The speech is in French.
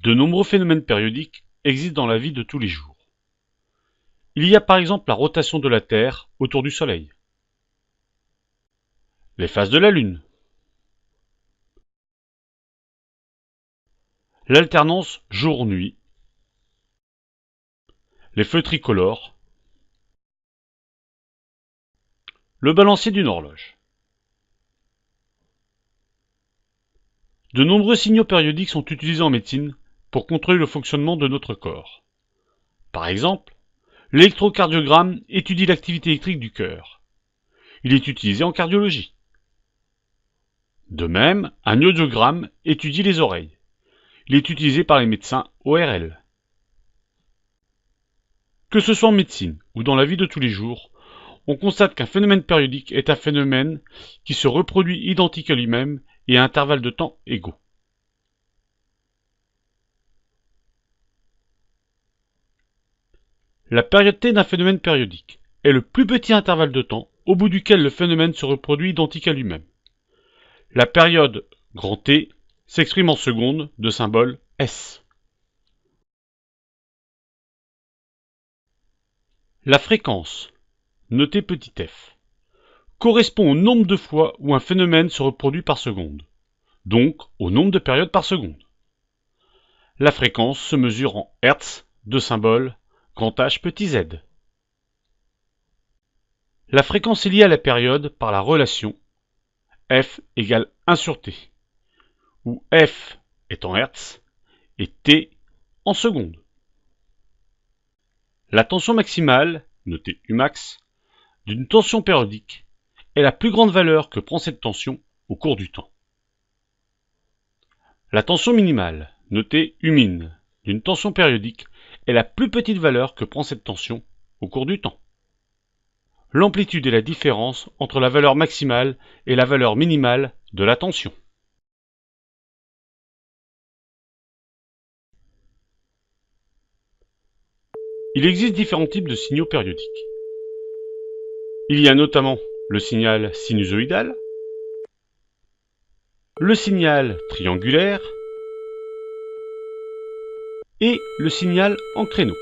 De nombreux phénomènes périodiques existent dans la vie de tous les jours. Il y a par exemple la rotation de la Terre autour du Soleil, les phases de la Lune, l'alternance jour-nuit, les feux tricolores, le balancier d'une horloge. De nombreux signaux périodiques sont utilisés en médecine pour contrôler le fonctionnement de notre corps. Par exemple, l'électrocardiogramme étudie l'activité électrique du cœur. Il est utilisé en cardiologie. De même, un audiogramme étudie les oreilles. Il est utilisé par les médecins ORL. Que ce soit en médecine ou dans la vie de tous les jours, on constate qu'un phénomène périodique est un phénomène qui se reproduit identique à lui-même et à intervalles de temps égaux. La période t d'un phénomène périodique est le plus petit intervalle de temps au bout duquel le phénomène se reproduit identique à lui-même. La période grand T s'exprime en secondes de symbole S. La fréquence, notée petit f, correspond au nombre de fois où un phénomène se reproduit par seconde, donc au nombre de périodes par seconde. La fréquence se mesure en Hertz de symbole grand H petit z. La fréquence est liée à la période par la relation F égale 1 sur T, où F est en Hertz et T en secondes. La tension maximale, notée Umax, d'une tension périodique est la plus grande valeur que prend cette tension au cours du temps. La tension minimale, notée Umin, d'une tension périodique est la plus petite valeur que prend cette tension au cours du temps. L'amplitude est la différence entre la valeur maximale et la valeur minimale de la tension. Il existe différents types de signaux périodiques. Il y a notamment le signal sinusoïdal, le signal triangulaire et le signal en créneau.